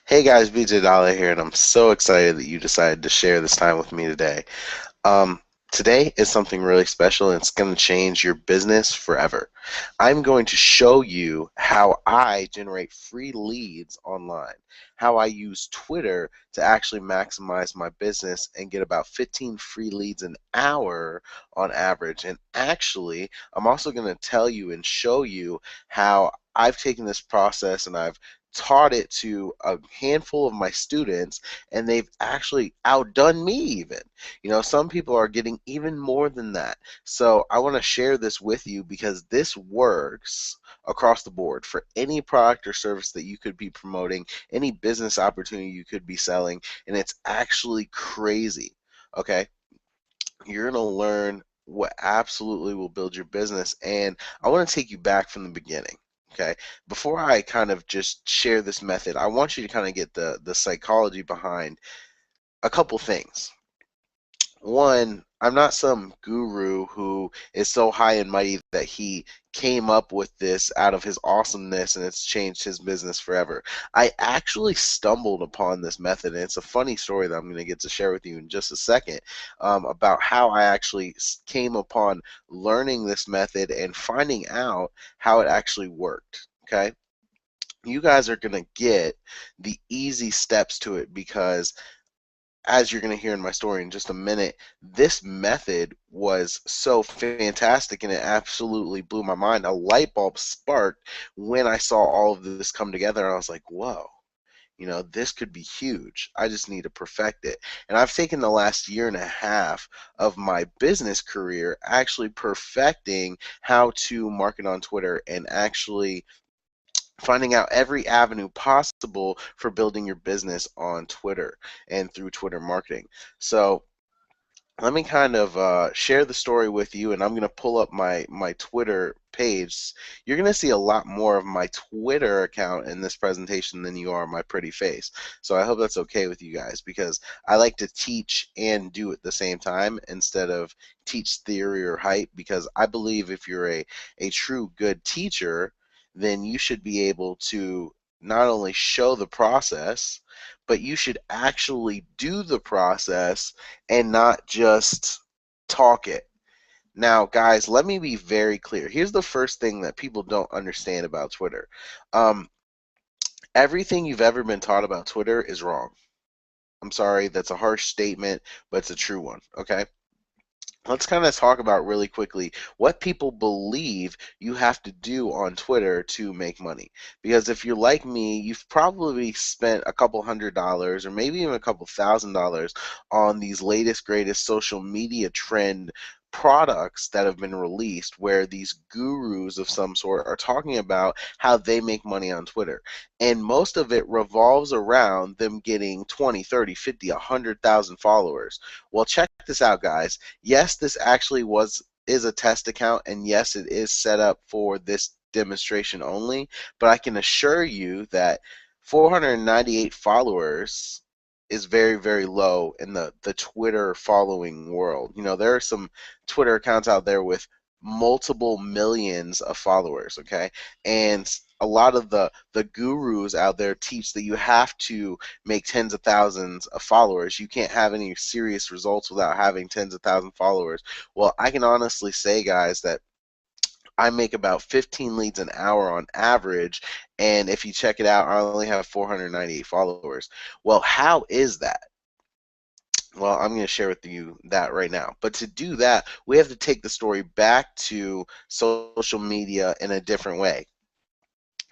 Hey guys, BJ Dollar here, and I'm so excited that you decided to share this time with me today. Um, Today is something really special, and it's going to change your business forever. I'm going to show you how I generate free leads online, how I use Twitter to actually maximize my business and get about 15 free leads an hour on average. And actually, I'm also going to tell you and show you how I've taken this process and I've taught it to a handful of my students, and they've actually outdone me even. Some people are getting even more than that. So I want to share this with you because this works across the board for any product or service that you could be promoting, any business opportunity you could be selling, and it's actually crazy. Okay? You're going to learn what absolutely will build your business, and I want to take you back from the beginning. Okay, before I kind of just share this method, I want you to kind of get the psychology behind a couple things. One, I'm not some guru who is so high and mighty that he came up with this out of his awesomeness and it's changed his business forever. I actually stumbled upon this method, and it's a funny story that I'm going to get to share with you in just a second, about how I actually came upon learning this method and finding out how it actually worked. Okay. You guys are going to get the easy steps to it because, as you're going to hear in my story in just a minute, this method was so fantastic and it absolutely blew my mind. A light bulb sparked when I saw all of this come together, and I was like, whoa. This could be huge. I just need to perfect it. And I've taken the last year and a half of my business career actually perfecting how to market on Twitter and actually finding out every avenue possible for building your business on Twitter and through Twitter marketing. So let me kind of share the story with you, and I'm going to pull up my Twitter page. You're going to see a lot more of my Twitter account in this presentation than you are my pretty face. So I hope that's okay with you guys, because I like to teach and do at the same time instead of teach theory or hype, because I believe if you're a true good teacher, then you should be able to not only show the process, but you should actually do the process and not just talk it. Now, guys, let me be very clear. Here's the first thing that people don't understand about Twitter. Um, Everything you've ever been taught about Twitter is wrong. I'm sorry, that's a harsh statement, but it's a true one, okay? Let's kind of talk about really quickly what people believe you have to do on Twitter to make money. Because if you're like me, you've probably spent a couple $100s or maybe even a couple $1,000s on these latest, greatest social media trend products that have been released, where these gurus of some sort are talking about how they make money on Twitter. And most of it revolves around them getting 20, 30, 50, 100,000 followers. Well, check this out, guys. Yes, this actually is a test account, and yes, it is set up for this demonstration only, but I can assure you that 498 followers is very, very low in the Twitter following world. There are some Twitter accounts out there with multiple millions of followers, okay? And a lot of the gurus out there teach that you have to make tens of thousands of followers. You can't have any serious results without having tens of thousands of followers. Well, I can honestly say, guys, that I make about 15 leads an hour on average, and if you check it out, I only have 498 followers. Well, how is that? Well, I'm going to share with you that right now. But to do that, we have to take the story back to social media in a different way.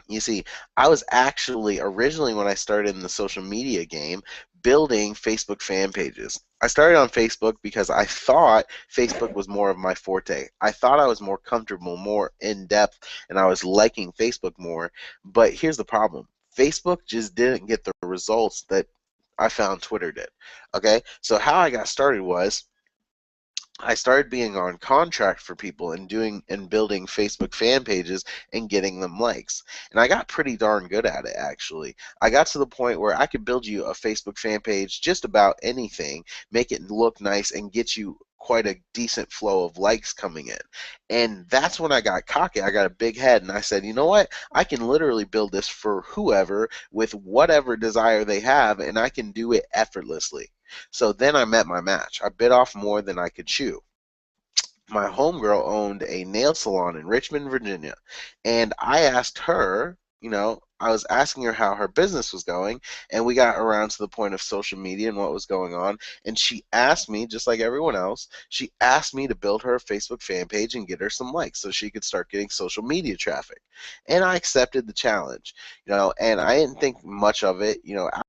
You see, I was actually originally, when I started in the social media game, building Facebook fan pages. I started on Facebook because I thought Facebook was more of my forte. I thought I was more comfortable, more in depth, and I was liking Facebook more. But here's the problem. Facebook just didn't get the results that I found Twitter did. Okay? So how I got started was I started being on contract for people and doing and building Facebook fan pages and getting them likes. And I got pretty darn good at it, actually. I got to the point where I could build you a Facebook fan page, just about anything, make it look nice, and get you quite a decent flow of likes coming in. And that's when I got cocky. I got a big head and I said, you know what? I can literally build this for whoever with whatever desire they have, and I can do it effortlessly. So then I met my match. I bit off more than I could chew. My homegirl owned a nail salon in Richmond, Virginia, and I asked her, I was asking her how her business was going, and we got around to the point of social media and what was going on, and she asked me, just like everyone else, she asked me to build her a Facebook fan page and get her some likes so she could start getting social media traffic. And I accepted the challenge, and I didn't think much of it,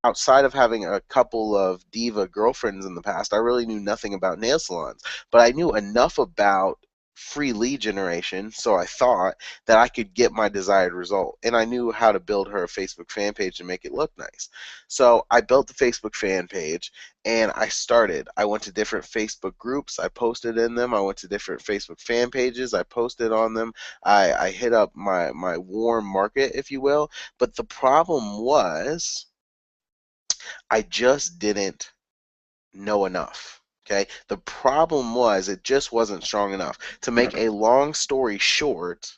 outside of having a couple of diva girlfriends in the past, I really knew nothing about nail salons, but I knew enough about free lead generation, so I thought that I could get my desired result. And I knew how to build her a Facebook fan page and make it look nice. So I built the Facebook fan page and I started. I went to different Facebook groups, I posted in them. I went to different Facebook fan pages, I posted on them. I hit up my warm market, if you will. But the problem was I just didn't know enough. Okay, the problem was it just wasn't strong enough. To make a long story short,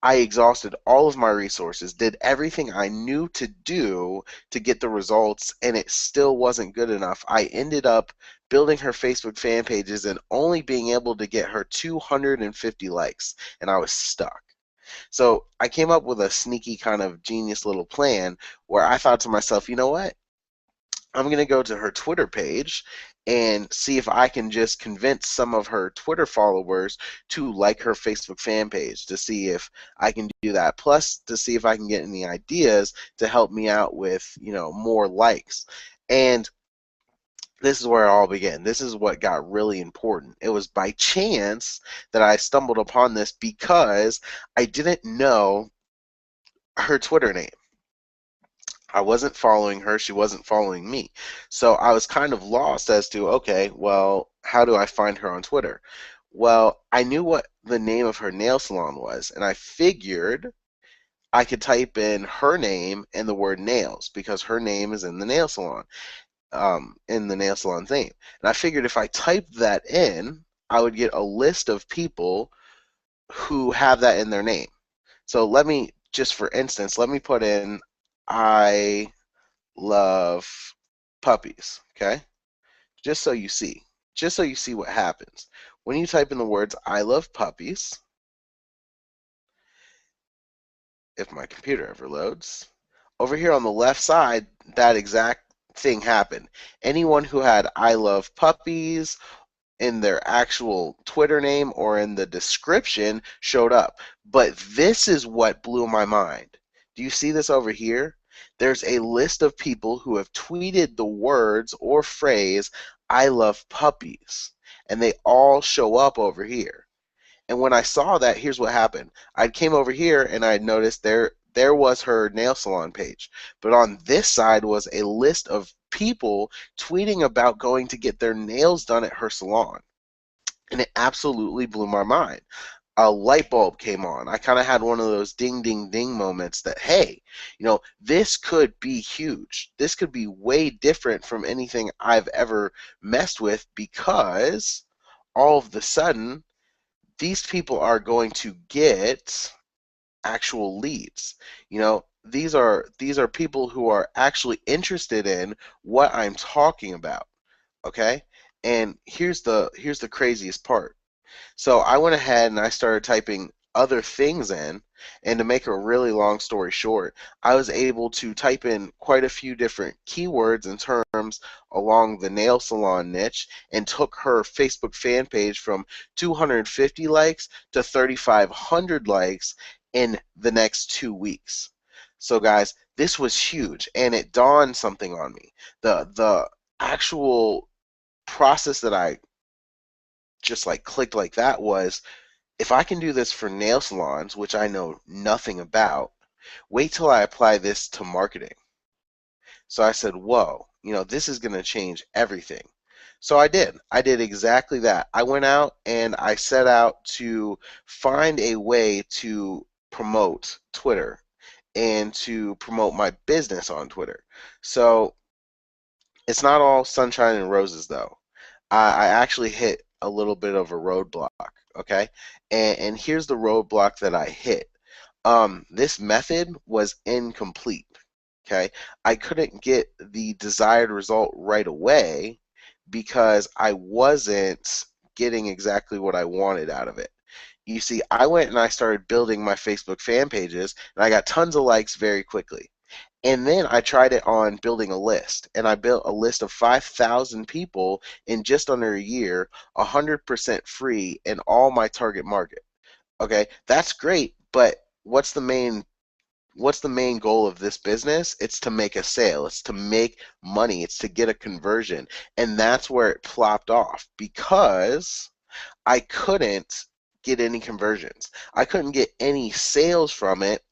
I exhausted all of my resources, did everything I knew to do to get the results, and it still wasn't good enough. I ended up building her Facebook fan pages and only being able to get her 250 likes, and I was stuck. So I came up with a sneaky kind of genius little plan where I thought to myself, you know what? I'm going to go to her Twitter page and see if I can just convince some of her Twitter followers to like her Facebook fan page, to see if I can do that. Plus, to see if I can get any ideas to help me out with, more likes. And this is where it all began. This is what got really important. It was by chance that I stumbled upon this because I didn't know her Twitter name. I wasn't following her, she wasn't following me. So I was kind of lost as to, okay, well, how do I find her on Twitter? Well, I knew what the name of her nail salon was, and I figured I could type in her name and the word nails because her name is in the nail salon theme. And I figured if I typed that in, I would get a list of people who have that in their name. So just for instance, let me put in I love puppies, okay? Just so you see. Just so you see what happens. When you type in the words I love puppies, if my computer ever loads, over here on the left side, that exact thing happened. Anyone who had I love puppies in their actual Twitter name or in the description showed up. But this is what blew my mind. Do you see this over here? There's a list of people who have tweeted the words or phrase, I love puppies. And they all show up over here. And when I saw that, here's what happened. I came over here and I noticed there was her nail salon page. But on this side was a list of people tweeting about going to get their nails done at her salon. And it absolutely blew my mind. A light bulb came on. I kind of had one of those ding, ding, ding moments that, hey, this could be huge. This could be way different from anything I've ever messed with because all of the sudden, these people are going to get actual leads. These are people who are actually interested in what I'm talking about. Okay? And here's the craziest part. So I went ahead and I started typing other things in, and to make a really long story short, I was able to type in quite a few different keywords and terms along the nail salon niche and took her Facebook fan page from 250 likes to 3,500 likes in the next 2 weeks. So guys, this was huge, and it dawned something on me. The actual process that I just like clicked like that was, if I can do this for nail salons, which I know nothing about, wait till I apply this to marketing. So I said, whoa, this is going to change everything. So I did. I did exactly that. I went out and I set out to find a way to promote Twitter and to promote my business on Twitter. So it's not all sunshine and roses, though. I actually hit a little bit of a roadblock, okay? And here's the roadblock that I hit. This method was incomplete, okay? I couldn't get the desired result right away because I wasn't getting exactly what I wanted out of it. You see, I went and I started building my Facebook fan pages, and I got tons of likes very quickly. And then I tried it on building a list, and I built a list of 5,000 people in just under a year, 100% free, in all my target market. Okay, that's great, but what's the main goal of this business? It's to make a sale. It's to make money. It's to get a conversion. And that's where it plopped off because I couldn't get any conversions. I couldn't get any sales from it,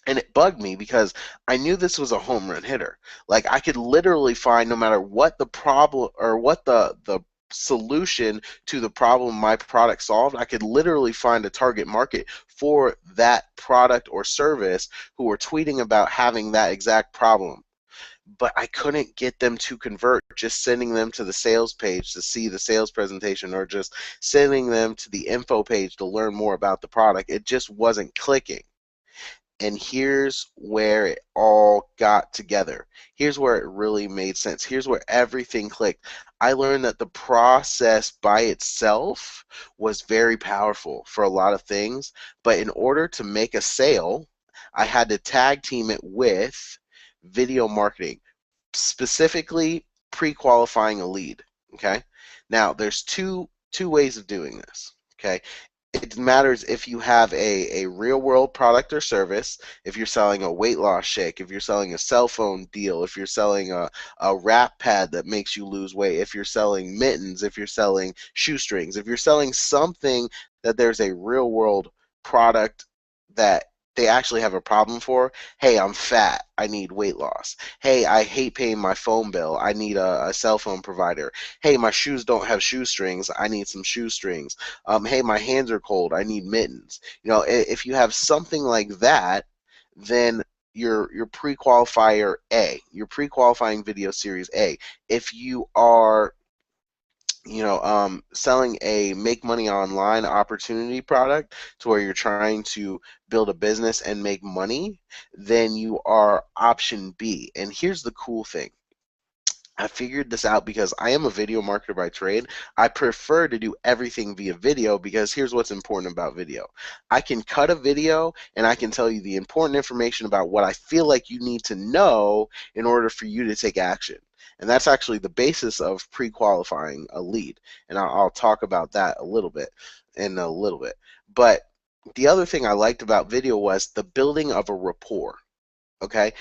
and it bugged me because I knew this was a home run hitter. Like I could literally find, no matter what the problem or what the solution to the problem my product solved, I could literally find a target market for that product or service who were tweeting about having that exact problem. But I couldn't get them to convert just sending them to the sales page to see the sales presentation, or just sending them to the info page to learn more about the product. It just wasn't clicking. And here's where it all got together. Here's where it really made sense. Here's where everything clicked. I learned that the process by itself was very powerful for a lot of things, but in order to make a sale, I had to tag team it with video marketing, specifically pre-qualifying a lead. Okay? Now, there's two ways of doing this. Okay? It matters if you have a real world product or service, if you're selling a weight loss shake, if you're selling a cell phone deal, if you're selling a wrap pad that makes you lose weight, if you're selling mittens, if you're selling shoestrings, if you're selling something that there's a real world product that they actually have a problem for. Hey, I'm fat. I need weight loss. Hey, I hate paying my phone bill. I need a cell phone provider. Hey, my shoes don't have shoestrings. I need some shoestrings. Hey, my hands are cold. I need mittens. If you have something like that, then your pre-qualifier A, your pre-qualifying video series A. If you are selling a make money online opportunity product to where you're trying to build a business and make money, then you are option B. And here's the cool thing. I figured this out because I am a video marketer by trade. I prefer to do everything via video because here's what's important about video. I can cut a video and I can tell you the important information about what I feel like you need to know in order for you to take action. And that's actually the basis of pre-qualifying a lead. And I'll talk about that a little bit in a little bit. But the other thing I liked about video was the building of a rapport. Okay,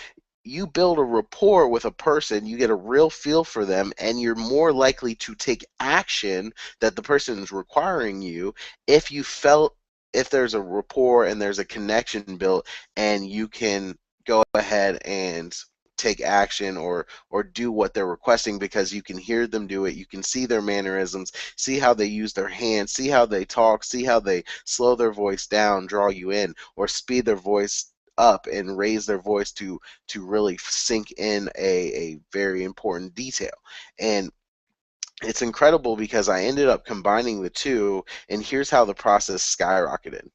you build a rapport with a person, you get a real feel for them, and you're more likely to take action that the person is requiring you if there's a rapport and there's a connection built, and you can go ahead and take action or do what they're requesting because you can hear them do it. You can see their mannerisms, see how they use their hands, see how they talk, see how they slow their voice down, draw you in, or speed their voice up and raise their voice to really sink in a very important detail. And it's incredible because I ended up combining the two, and here's how the process skyrocketed.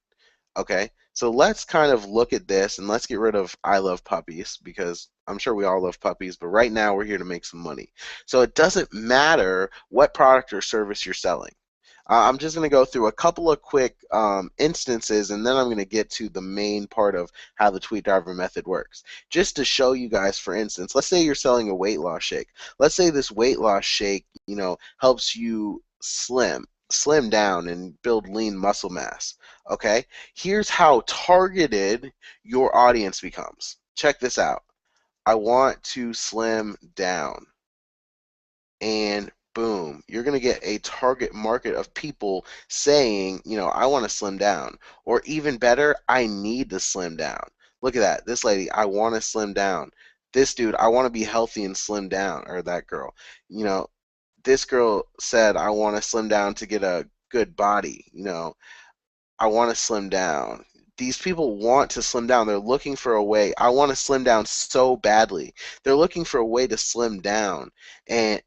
Okay, so let's kind of look at this, and let's get rid of I love puppies because I'm sure we all love puppies, but right now we're here to make some money. So it doesn't matter what product or service you're selling. I'm just going to go through a couple of quick instances, and then I'm going to get to the main part of how the tweet driver method works. Just to show you guys, for instance, let's say you're selling a weight loss shake. Let's say this weight loss shake, helps you slim down and build lean muscle mass. Okay, here's how targeted your audience becomes. Check this out. I want to slim down. And boom, you're going to get a target market of people saying, I want to slim down. Or even better, I need to slim down. Look at that. This lady, I want to slim down. This dude, I want to be healthy and slim down. Or that girl. This girl said, I want to slim down to get a good body. I want to slim down. These people want to slim down. They're looking for a way. I want to slim down so badly. They're looking for a way to slim down. And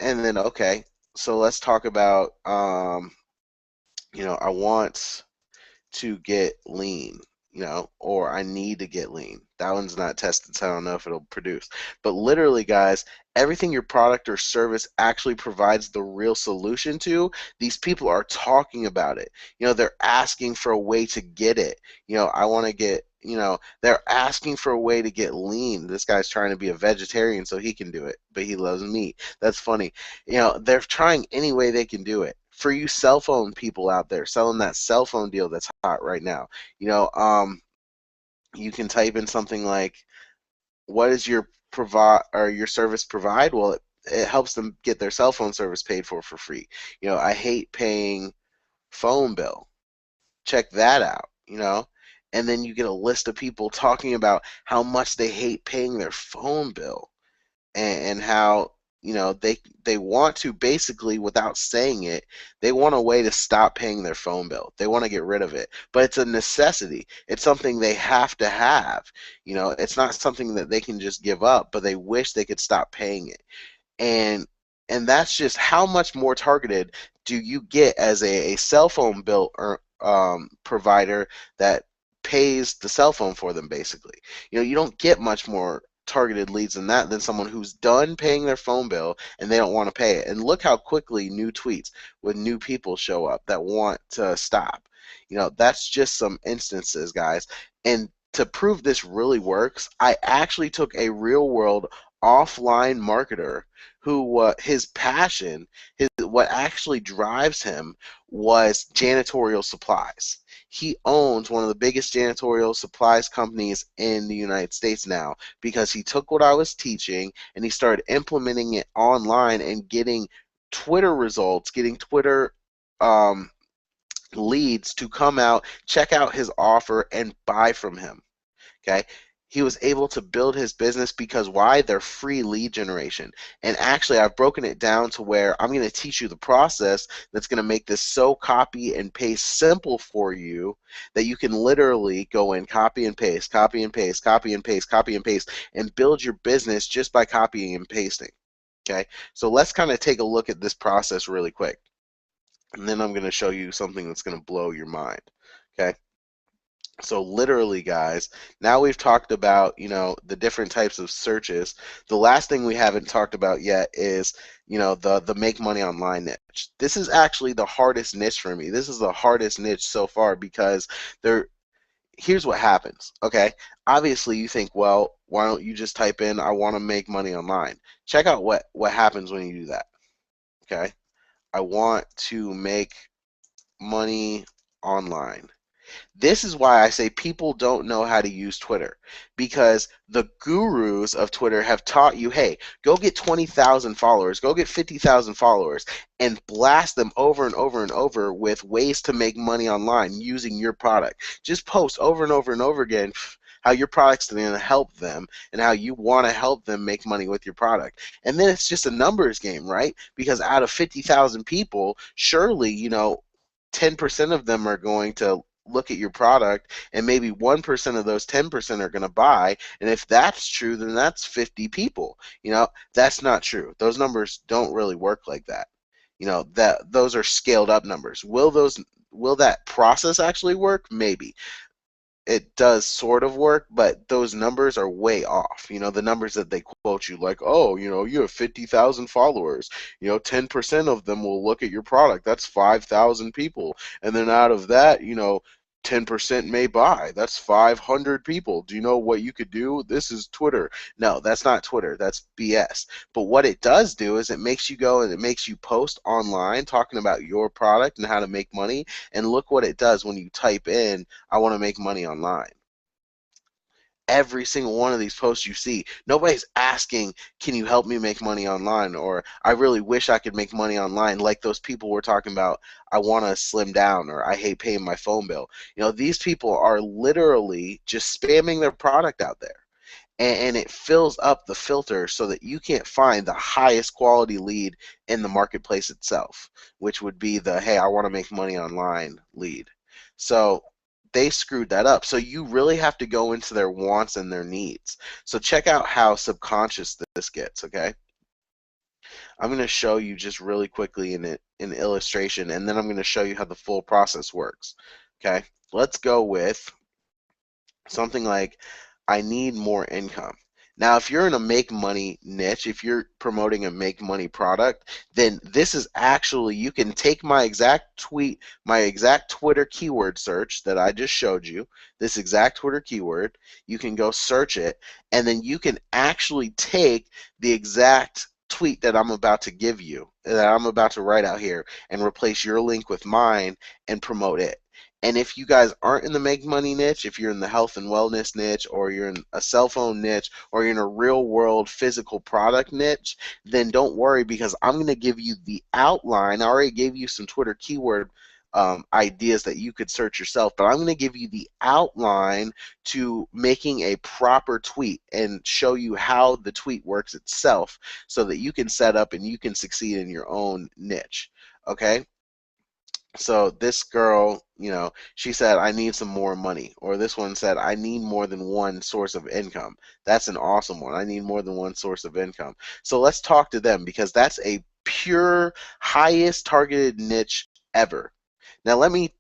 then, okay, So let's talk about, I want to get lean, or I need to get lean. That one's not tested, so I don't know if it'll produce. But literally, guys, everything your product or service actually provides the real solution to, these people are talking about it. They're asking for a way to get it. I want to get, they're asking for a way to get lean. This guy's trying to be a vegetarian so he can do it, but he loves meat. That's funny. They're trying any way they can do it. For you cell phone people out there selling that cell phone deal that's hot right now, you know, um, you can type in something like, "What is your provide or your service provide?" Well, it helps them get their cell phone service paid for free. I hate paying phone bill. Check that out. And then you get a list of people talking about how much they hate paying their phone bill, and how they want to, basically, without saying it, they want a way to stop paying their phone bill. They want to get rid of it, but it's a necessity. It's something they have to have. It's not something that they can just give up, but they wish they could stop paying it. And and that's just how much more targeted do you get as a cell phone bill or provider that pays the cell phone for them, basically. You don't get much more targeted leads than that, than someone who's done paying their phone bill and they don't want to pay it. And look how quickly new tweets with new people show up that want to stop. That's just some instances, guys. And to prove this really works, I actually took a real world offline marketer who, his passion, what actually drives him, was janitorial supplies. He owns one of the biggest janitorial supplies companies in the United States now, because he took what I was teaching and he started implementing it online and getting Twitter results, getting Twitter um, leads to come out, check out his offer, and buy from him. Okay. He was able to build his business because why? They're free lead generation. And actually, I've broken it down to where I'm going to teach you the process that's going to make this so copy and paste simple for you that you can literally go in, copy and paste, copy and paste, copy and paste, copy and paste, and build your business just by copying and pasting. Okay. So let's kind of take a look at this process really quick. And then I'm going to show you something that's going to blow your mind. Okay. So literally, guys, now we've talked about, the different types of searches. The last thing we haven't talked about yet is, the make money online niche. This is actually the hardest niche for me. This is the hardest niche so far, because here's what happens. Okay. Obviously you think, well, why don't you just type in, "I want to make money online"? Check out what happens when you do that. Okay. I want to make money online. This is why I say people don't know how to use Twitter, because the gurus of Twitter have taught you, hey, go get 20,000 followers, go get 50,000 followers, and blast them over and over and over with ways to make money online using your product. Just post over and over and over again how your product's going to help them and how you want to help them make money with your product. And then it's just a numbers game, right? Because out of 50,000 people, surely, 10% of them are going to look at your product, and maybe 1% of those 10% are going to buy. And if that's true, then that's 50 people. That's not true. Those numbers don't really work like that. That those are scaled up numbers. Will that process actually work? Maybe. It does sort of work, but those numbers are way off. The numbers that they quote you, like, oh, you have 50,000 followers, 10% of them will look at your product. That's 5,000 people. And then out of that, 10% may buy. That's 500 people. Do you know what you could do? This is Twitter. No, that's not Twitter. That's BS. But what it does do is it makes you go and it makes you post online talking about your product and how to make money. And look what it does when you type in, "I want to make money online." Every single one of these posts you see, nobody's asking, "Can you help me make money online?" or "I really wish I could make money online," like those people were talking about, "I want to slim down," or "I hate paying my phone bill." These people are literally just spamming their product out there. And it fills up the filter so that you can't find the highest quality lead in the marketplace itself, which would be the, "Hey, I want to make money online" lead. So they screwed that up. So you really have to go into their wants and their needs. So check out how subconscious this gets, okay? I'm going to show you just really quickly in illustration, and then I'm going to show you how the full process works. Okay, let's go with something like, I need more income. Now, if you're in a make money niche, if you're promoting a make money product, then this is actually, you can take my exact tweet, my exact Twitter keyword search that I just showed you, this exact Twitter keyword, you can go search it, and then you can actually take the exact tweet that I'm about to give you, that I'm about to write out here, and replace your link with mine and promote it. And if you guys aren't in the make money niche, if you're in the health and wellness niche, or you're in a cell phone niche, or you're in a real world physical product niche, then don't worry, because I'm going to give you the outline. I already gave you some Twitter keyword ideas that you could search yourself, but I'm going to give you the outline to making a proper tweet and show you how the tweet works itself so that you can set up and you can succeed in your own niche. Okay? So this girl, she said, I need some more money. Or this one said, I need more than one source of income. That's an awesome one. I need more than one source of income. So let's talk to them, because that's a pure, highest targeted niche ever. Now let me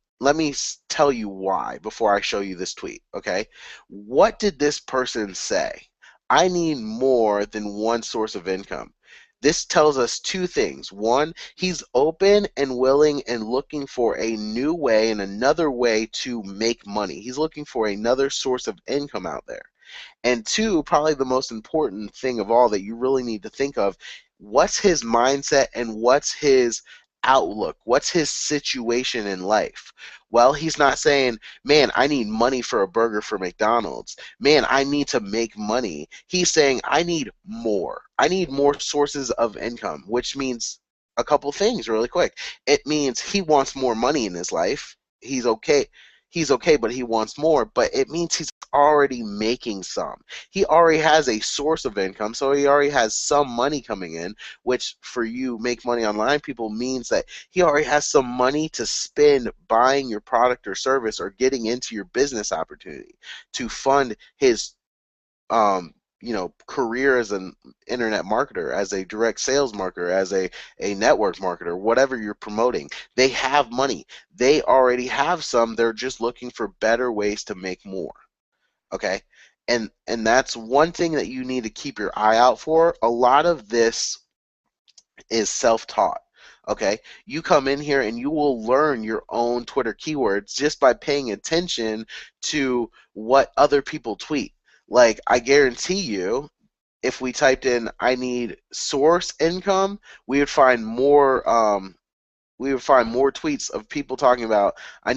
tell you why before I show you this tweet, okay? What did this person say? I need more than one source of income. This tells us two things. One, he's open and willing and looking for a new way and another way to make money. He's looking for another source of income out there. And two, probably the most important thing of all that you really need to think of, what's his mindset and what's his outlook? What's his situation in life? Well, he's not saying, man, I need money for a burger for McDonald's. Man, I need to make money. He's saying, I need more. I need more sources of income, which means a couple things really quick. It means he wants more money in his life. He's okay. He's okay, but he wants more. But it means he's already making some. He already has a source of income, so he already has some money coming in, which for you make money online people means that he already has some money to spend buying your product or service or getting into your business opportunity to fund his career as an internet marketer, as a direct sales marketer, as a network marketer, whatever you're promoting. They have money. They already have some. They're just looking for better ways to make more. Okay, and that's one thing that you need to keep your eye out for. A lot of this is self-taught. Okay, you come in here and you will learn your own Twitter keywords just by paying attention to what other people tweet. Like, I guarantee you, if we typed in I need source income, we would find more tweets of people talking about, I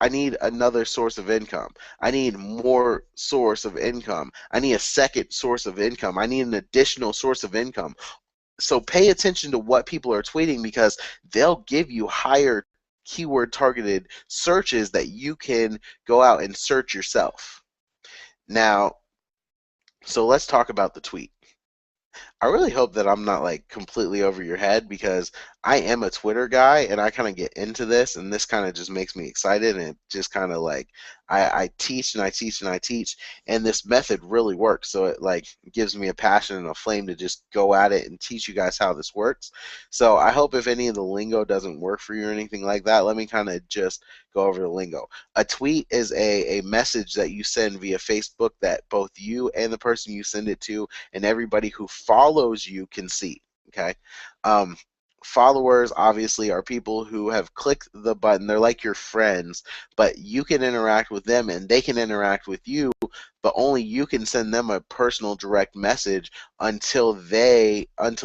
need another source of income. I need more source of income. I need a second source of income. I need an additional source of income. So pay attention to what people are tweeting, because they'll give you higher keyword targeted searches that you can go out and search yourself. Now, so let's talk about the tweet. I really hope that I'm not like completely over your head, because I am a Twitter guy and I kind of get into this, and this kind of just makes me excited, and it just kind of like I teach and I teach and I teach, and this method really works. So it like gives me a passion and a flame to just go at it and teach you guys how this works. So I hope if any of the lingo doesn't work for you or anything like that, let me kind of just go over the lingo. A tweet is a message that you send via Facebook that both you and the person you send it to and everybody who follows you can see. Okay. Followers obviously are people who have clicked the button. They're like your friends, but you can interact with them and they can interact with you, but only you can send them a personal direct message until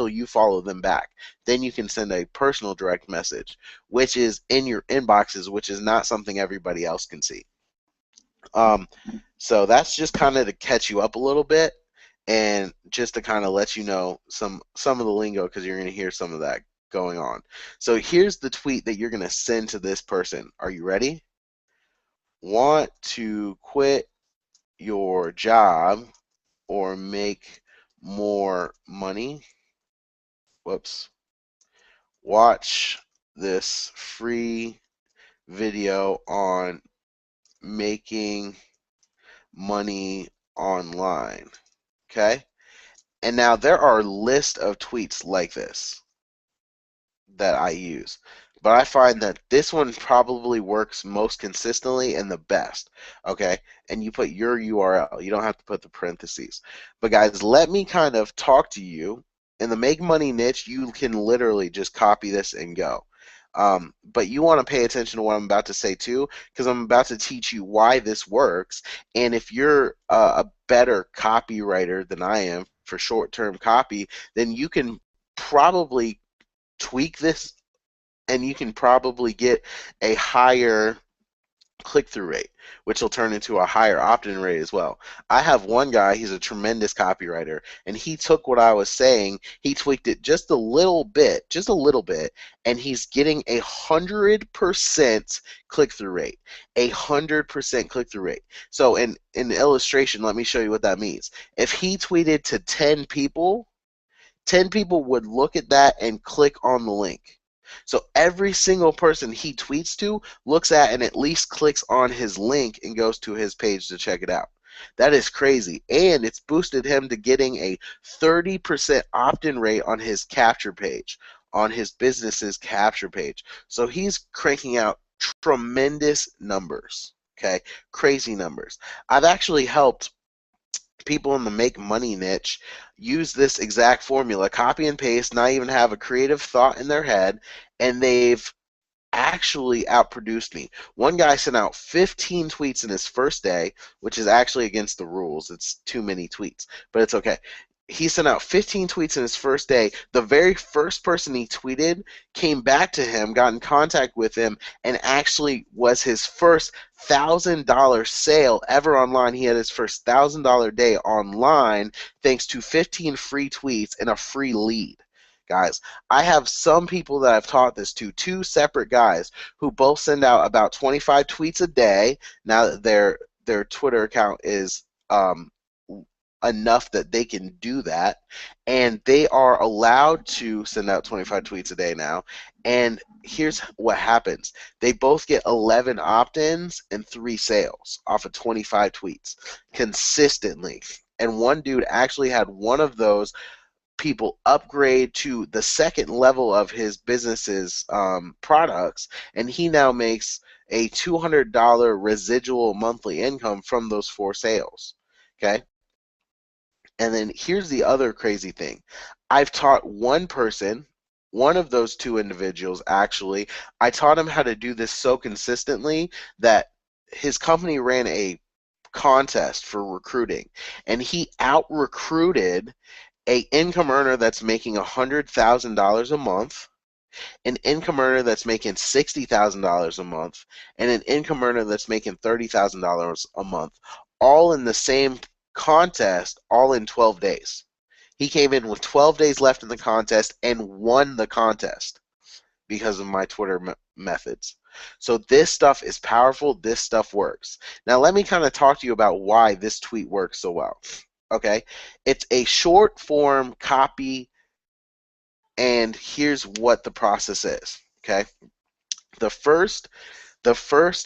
you follow them back. Then you can send a personal direct message, which is in your inboxes, which is not something everybody else can see. So that's just kind of to catch you up a little bit, and just to kind of let you know some of the lingo, because you're going to hear some of that going on. So here's the tweet that you're going to send to this person. Are you ready? Want to quit your job or make more money? Whoops. Watch this free video on making money online. Okay? And now there are a list of tweets like this that I use. But I find that this one probably works most consistently and the best. Okay? And you put your URL. You don't have to put the parentheses. But guys, let me kind of talk to you. In the make money niche, you can literally just copy this and go. But you want to pay attention to what I'm about to say too, because I'm about to teach you why this works. And if you're a better copywriter than I am for short-term copy, then you can probably tweak this and you can probably get a higher click-through rate, which will turn into a higher opt-in rate as well. I have one guy, he's a tremendous copywriter, and he took what I was saying, he tweaked it just a little bit, and he's getting 100% click-through rate. 100% click-through rate. So in the illustration, let me show you what that means. If he tweeted to 10 people, 10 people would look at that and click on the link. So every single person he tweets to looks at and at least clicks on his link and goes to his page to check it out. That is crazy. And it's boosted him to getting a 30% opt-in rate on his capture page, on his business's capture page. So he's cranking out tremendous numbers. Okay, crazy numbers. I've actually helped people in the make money niche use this exact formula, copy and paste, not even have a creative thought in their head, and they've actually outproduced me. One guy sent out 15 tweets in his first day, which is actually against the rules. It's too many tweets, but it's okay. He sent out 15 tweets in his first day. The very first person he tweeted came back to him, got in contact with him, and actually was his first $1,000 sale ever online. He had his first $1,000 day online thanks to 15 free tweets and a free lead. Guys, I have some people that I've taught this to, two separate guys who both send out about 25 tweets a day. Now that their Twitter account is enough that they can do that, and they are allowed to send out 25 tweets a day now. And here's what happens. They both get 11 opt-ins and 3 sales off of 25 tweets consistently. And one dude actually had one of those people upgrade to the second level of his business's products, and he now makes a $200 residual monthly income from those 4 sales. Okay? And then here's the other crazy thing. I've taught one person, one of those 2 individuals actually, I taught him how to do this so consistently that his company ran a contest for recruiting, and he out-recruited an income earner that's making $100,000 a month, an income earner that's making $60,000 a month, and an income earner that's making $30,000 a month, all in the same contest, all in 12 days. He came in with 12 days left in the contest and won the contest because of my Twitter methods. So this stuff is powerful. This stuff works. Now let me kind of talk to you about why this tweet works so well. Okay, it's a short form copy, and here's what the process is. Okay, the first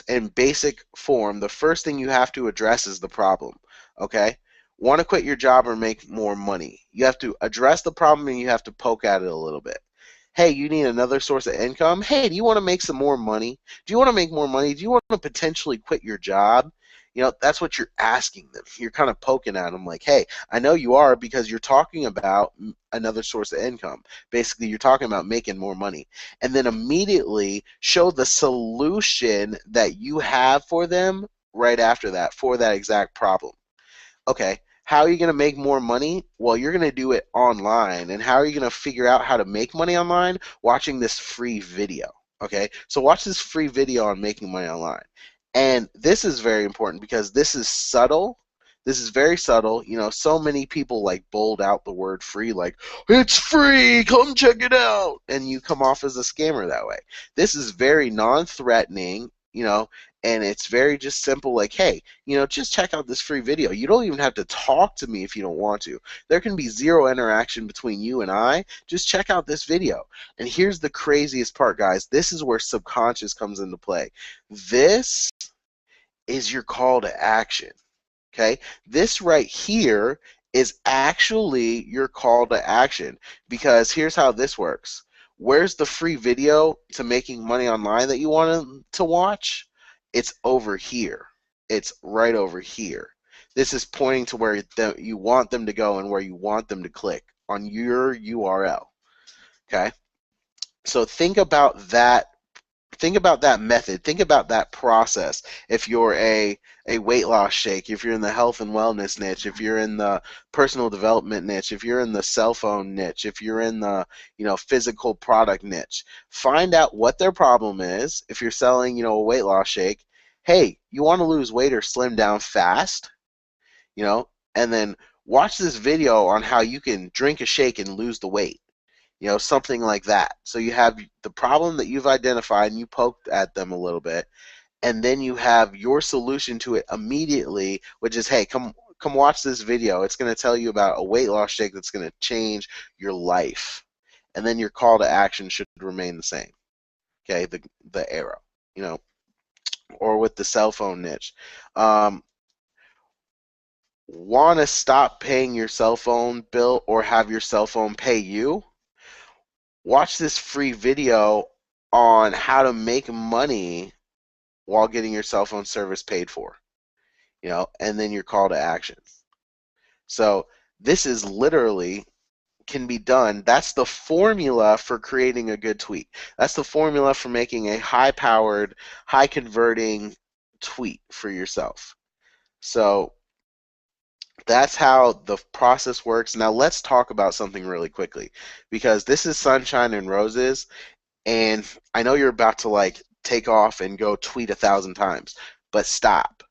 and basic form, the first thing you have to address is the problem. Okay, want to quit your job or make more money? You have to address the problem and you have to poke at it a little bit. Hey, you need another source of income? Hey, do you want to make some more money? Do you want to make more money? Do you want to potentially quit your job? You know, that's what you're asking them. You're kind of poking at them like, hey, I know you are because you're talking about another source of income. Basically, you're talking about making more money. And then immediately show the solution that you have for them right after that for that exact problem. Okay, how are you going to make more money? Well, you're going to do it online. And how are you going to figure out how to make money online? Watching this free video. Okay, so watch this free video on making money online. And this is very important because this is subtle. This is very subtle. You know, so many people like bold out the word free, like, it's free, come check it out. And you come off as a scammer that way. This is very non-threatening, you know, and it's very just simple like, hey, you know, just check out this free video. You don't even have to talk to me if you don't want to. There can be zero interaction between you and I. Just check out this video. And here's the craziest part, guys. This is where subconscious comes into play. This is your call to action. Okay? This right here is actually your call to action. Because here's how this works. Where's the free video to making money online that you want to watch? It's over here. It's right over here. This is pointing to where you want them to go and where you want them to click on your URL. Okay? So think about that method. Think about that process. If you're a weight loss shake, if you're in the health and wellness niche, if you're in the personal development niche, if you're in the cell phone niche, if you're in the physical product niche, find out what their problem is. If you're selling a weight loss shake, hey, you want to lose weight or slim down fast, and then watch this video on how you can drink a shake and lose the weight. Something like that. So you have the problem that you've identified and you poked at them a little bit, and then you have your solution to it immediately, which is, hey, come watch this video. It's going to tell you about a weight loss shake that's going to change your life. And then your call to action should remain the same. Okay, the arrow, or with the cell phone niche. Want to stop paying your cell phone bill or have your cell phone pay you? Watch this free video on how to make money while getting your cell phone service paid for, and then your call to action. So this is literally can be done. That's the formula for creating a good tweet. That's the formula for making a high-powered, high-converting tweet for yourself. So that's how the process works. Now let's talk about something really quickly, because this is sunshine and roses, and I know you're about to take off and go tweet 1,000 times, but stop.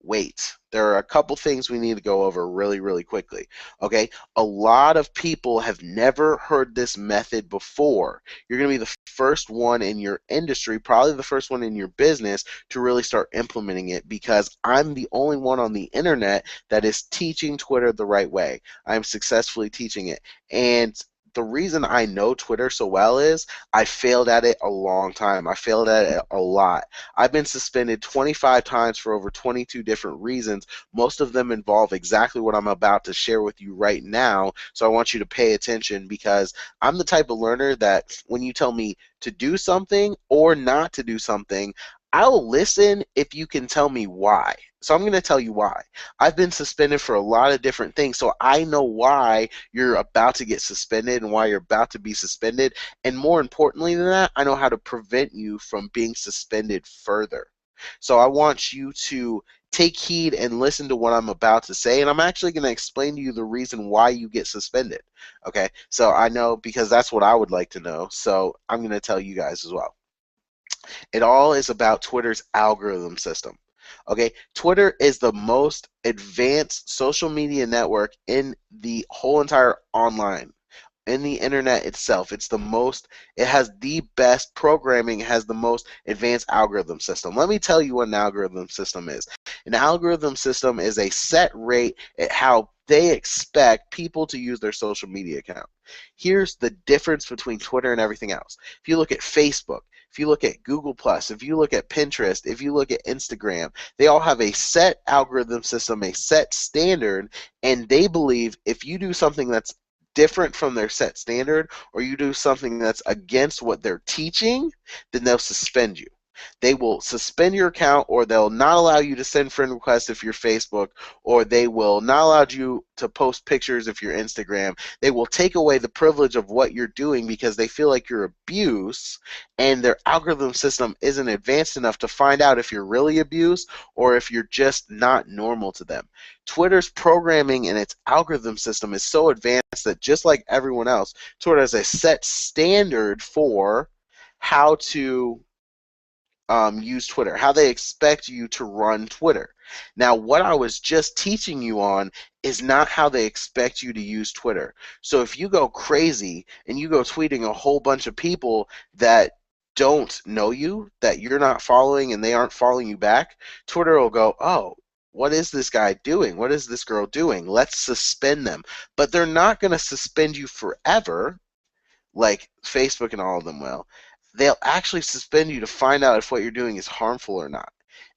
Wait. There are a couple things we need to go over really, really quickly. Okay? A lot of people have never heard this method before. You're going to be the first one in your industry, probably the first one in your business to really start implementing it, because I'm the only one on the internet that is teaching Twitter the right way. I'm successfully teaching it. And the reason I know Twitter so well is I failed at it a long time. I failed at it a lot. I've been suspended 25 times for over 22 different reasons. Most of them involve exactly what I'm about to share with you right now. So I want you to pay attention, because I'm the type of learner that when you tell me to do something or not to do something, I'll listen if you can tell me why. So I'm going to tell you why. I've been suspended for a lot of different things, so I know why you're about to get suspended and why you're about to be suspended. And more importantly than that, I know how to prevent you from being suspended further. So I want you to take heed and listen to what I'm about to say, and I'm actually going to explain to you the reason why you get suspended. Okay, so I know, because that's what I would like to know, so I'm going to tell you guys as well. It all is about Twitter's algorithm system. Okay, Twitter is the most advanced social media network in the whole entire online, in the internet itself. It has the best programming, it has the most advanced algorithm system. Let me tell you what an algorithm system is. An algorithm system is a set rate at how they expect people to use their social media account. Here's the difference between Twitter and everything else. If you look at Facebook, if you look at Google+, if you look at Pinterest, if you look at Instagram, they all have a set algorithm system, a set standard, and they believe if you do something that's different from their set standard, or you do something that's against what they're teaching, then they'll suspend you. They will suspend your account, or they'll not allow you to send friend requests if you're Facebook, or they will not allow you to post pictures if you're Instagram. They will take away the privilege of what you're doing because they feel like you're abuse, and their algorithm system isn't advanced enough to find out if you're really abuse or if you're just not normal to them. Twitter's programming and its algorithm system is so advanced that just like everyone else, Twitter has a set standard for how to use Twitter, how they expect you to run Twitter. Now, what I was just teaching you on is not how they expect you to use Twitter. So if you go crazy and you go tweeting a whole bunch of people that don't know you, that you're not following and they aren't following you back, Twitter will go, oh, what is this guy doing? What is this girl doing? Let's suspend them. But they're not going to suspend you forever like Facebook and all of them will. They'll actually suspend you to find out if what you're doing is harmful or not.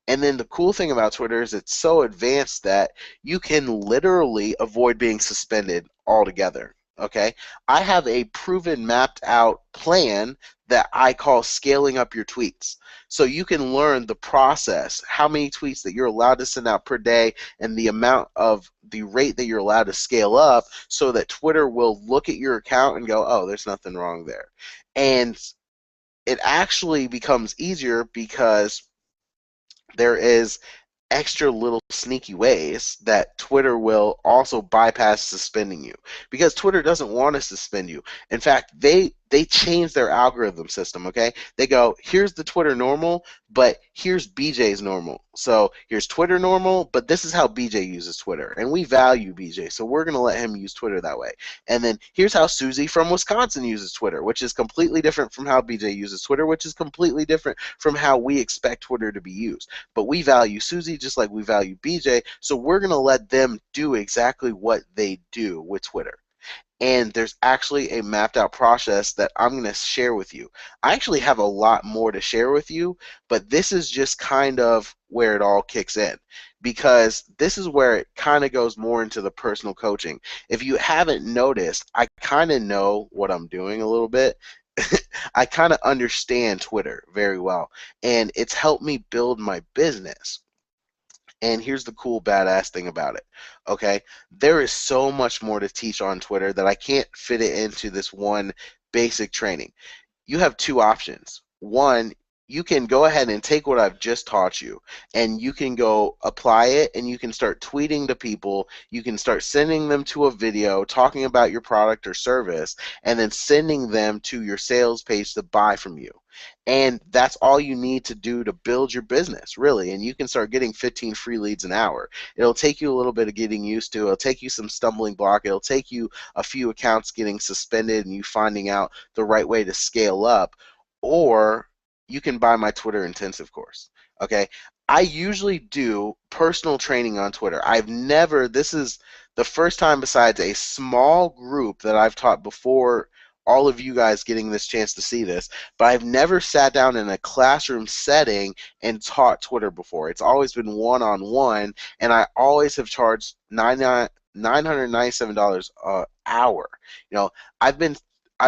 And then the cool thing about Twitter is it's so advanced that you can literally avoid being suspended altogether. Okay? I have a proven mapped out plan that I call scaling up your tweets. So you can learn the process, how many tweets that you're allowed to send out per day, and the amount of the rate that you're allowed to scale up so that Twitter will look at your account and go, oh, there's nothing wrong there. And it actually becomes easier because there is extra little sneaky ways that Twitter will also bypass suspending you, because Twitter doesn't want to suspend you. In fact, they change their algorithm system, okay? They go, here's the Twitter normal, but here's BJ's normal. So here's Twitter normal, but this is how BJ uses Twitter. And we value BJ, so we're going to let him use Twitter that way. And then here's how Susie from Wisconsin uses Twitter, which is completely different from how BJ uses Twitter, which is completely different from how we expect Twitter to be used. But we value Susie just like we value BJ, so we're going to let them do exactly what they do with Twitter. And there's actually a mapped out process that I'm going to share with you. I actually have a lot more to share with you, but this is just kind of where it all kicks in, because this is where it kind of goes more into the personal coaching. If you haven't noticed, I kind of know what I'm doing a little bit. I kind of understand Twitter very well, and it's helped me build my business. And here's the cool badass thing about it, okay? There is so much more to teach on Twitter that I can't fit it into this one basic training. You have two options. One, you can go ahead and take what I've just taught you, and you can go apply it, and you can start tweeting to people. You can start sending them to a video talking about your product or service, and then sending them to your sales page to buy from you. And that's all you need to do to build your business, really. And you can start getting 15 free leads an hour. It'll take you a little bit of getting used to. It'll take you some stumbling block. It'll take you a few accounts getting suspended and you finding out the right way to scale up. Or you can buy my Twitter intensive course. Okay? I usually do personal training on Twitter. This is the first time besides a small group that I've taught before all of you guys getting this chance to see this, but I've never sat down in a classroom setting and taught Twitter before. It's always been one-on-one, and I always have charged $997 an hour. You know, I've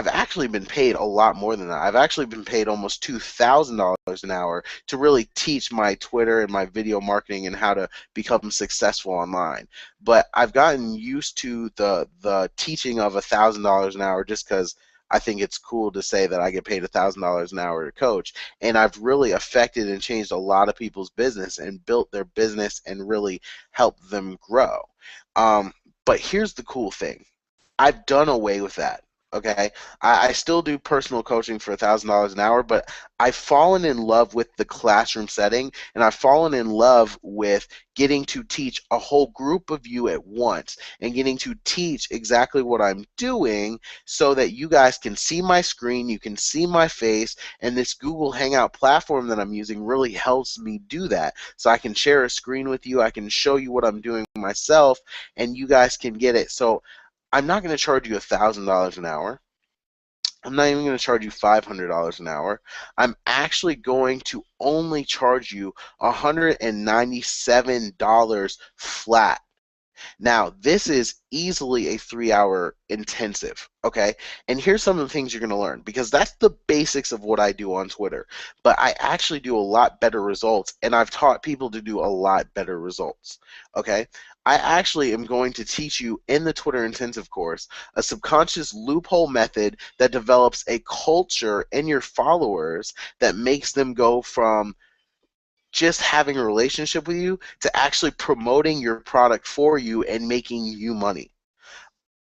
actually been paid a lot more than that. I've actually been paid almost $2,000 an hour to really teach my Twitter and my video marketing and how to become successful online. But I've gotten used to the teaching of $1,000 an hour just because I think it's cool to say that I get paid $1,000 an hour to coach. And I've really affected and changed a lot of people's business and built their business and really helped them grow. But here's the cool thing. I've done away with that. Okay, I still do personal coaching for $1,000 an hour, but I've fallen in love with the classroom setting, and I've fallen in love with getting to teach a whole group of you at once and getting to teach exactly what I'm doing so that you guys can see my screen, you can see my face, and this Google Hangout platform that I'm using really helps me do that. So I can share a screen with you, I can show you what I'm doing myself, and you guys can get it. So I'm not going to charge you $1,000 an hour. I'm not even going to charge you $500 an hour. I'm actually going to only charge you $197 flat. Now, this is easily a 3-hour intensive, okay? And here's some of the things you're going to learn, because that's the basics of what I do on Twitter. But I actually do a lot better results, and I've taught people to do a lot better results, okay? I actually am going to teach you in the Twitter intensive course a subconscious loophole method that develops a culture in your followers that makes them go from just having a relationship with you to actually promoting your product for you and making you money.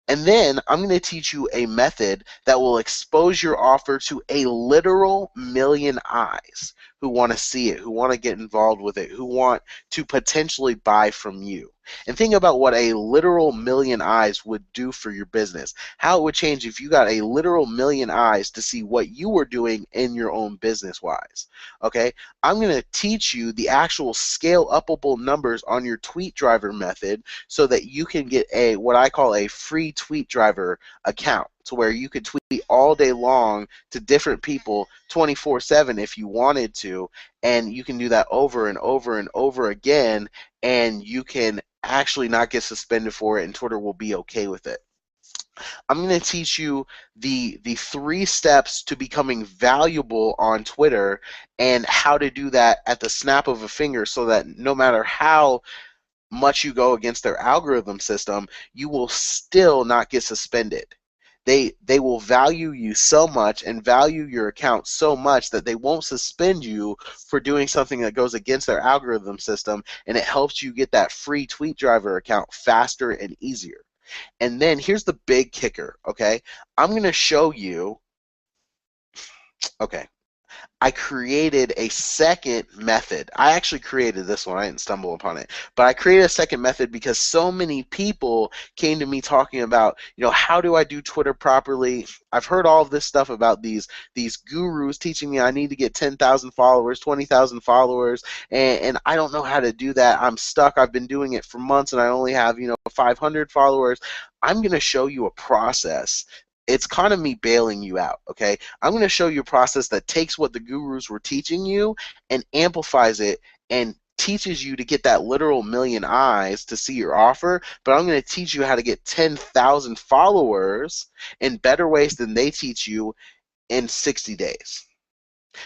And then I'm going to teach you a method that will expose your offer to a literal million eyes who want to see it, who want to get involved with it, who want to potentially buy from you. And think about what a literal million eyes would do for your business. How it would change if you got a literal million eyes to see what you were doing in your own business-wise. Okay? I'm going to teach you the actual scale-upable numbers on your tweet driver method so that you can get a what I call a free tweet driver account. to where you could tweet all day long to different people 24/7 if you wanted to, and you can do that over and over and over again, and you can actually not get suspended for it, and Twitter will be okay with it. I'm going to teach you the 3 steps to becoming valuable on Twitter and how to do that at the snap of a finger, so that no matter how much you go against their algorithm system, you will still not get suspended. They will value you so much and value your account so much that they won't suspend you for doing something that goes against their algorithm system, and it helps you get that free tweet driver account faster and easier. And then here's the big kicker, okay? I'm going to show you, okay, I created a second method. I actually created this one. I didn't stumble upon it. But I created a second method because so many people came to me talking about, how do I do Twitter properly? I've heard all of this stuff about these gurus teaching me I need to get 10,000 followers, 20,000 followers, and I don't know how to do that. I'm stuck. I've been doing it for months, and I only have, 500 followers. I'm going to show you a process. It's kind of me bailing you out, okay? I'm going to show you a process that takes what the gurus were teaching you and amplifies it and teaches you to get that literal million eyes to see your offer, but I'm going to teach you how to get 10,000 followers in better ways than they teach you in 60 days.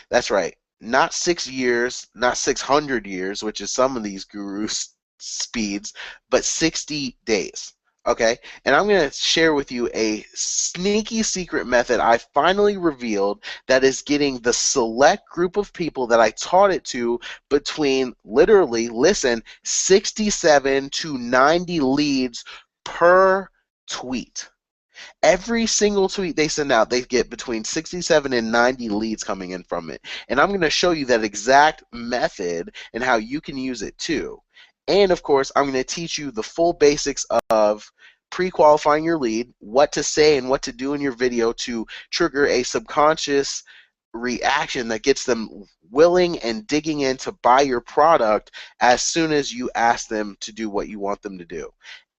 That's right. Not 6 years, not 600 years, which is some of these gurus' speeds, but 60 days. Okay, and I'm going to share with you a sneaky secret method I finally revealed that is getting the select group of people that I taught it to between, literally, listen, 67 to 90 leads per tweet. Every single tweet they send out, they get between 67 and 90 leads coming in from it. And I'm going to show you that exact method and how you can use it too. And of course, I'm going to teach you the full basics of pre-qualifying your lead, what to say and what to do in your video to trigger a subconscious reaction that gets them willing and digging in to buy your product as soon as you ask them to do what you want them to do.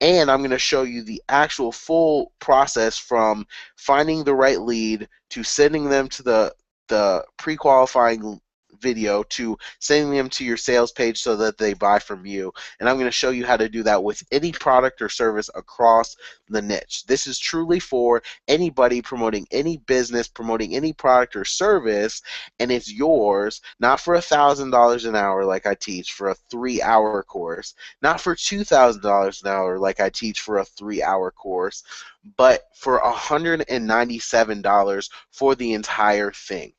And I'm going to show you the actual full process from finding the right lead to sending them to the pre-qualifying video to sending them to your sales page so that they buy from you. And I'm going to show you how to do that with any product or service across the niche. This is truly for anybody promoting any business, promoting any product or service, and it's yours, not for $1,000 an hour like I teach for a 3-hour course, not for $2,000 an hour like I teach for a 3-hour course, but for $197 for the entire thing.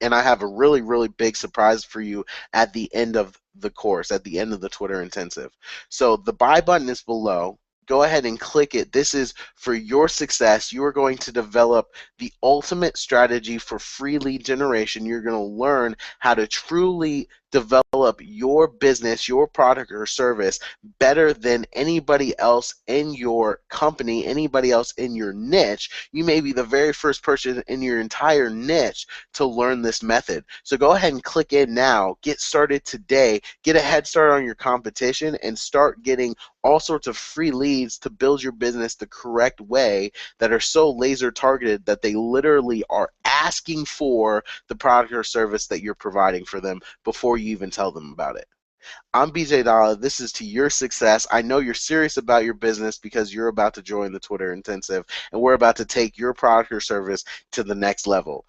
And I have a really, really big surprise for you at the end of the course, at the end of the Twitter Intensive. So the buy button is below. Go ahead and click it. This is for your success. You are going to develop the ultimate strategy for free lead generation. You're going to learn how to truly develop your business, your product or service better than anybody else in your company, anybody else in your niche. You may be the very first person in your entire niche to learn this method. So go ahead and click in now. Get started today. Get a head start on your competition and start getting all sorts of free leads to build your business the correct way that are so laser targeted that they literally are asking for the product or service that you're providing for them before you even tell them about it. I'm BJ Dalla. This is to your success. I know you're serious about your business because you're about to join the Twitter Intensive, and we're about to take your product or service to the next level.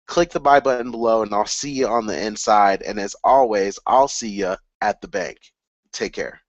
Click the buy button below, and I'll see you on the inside. And as always, I'll see you at the bank. Take care.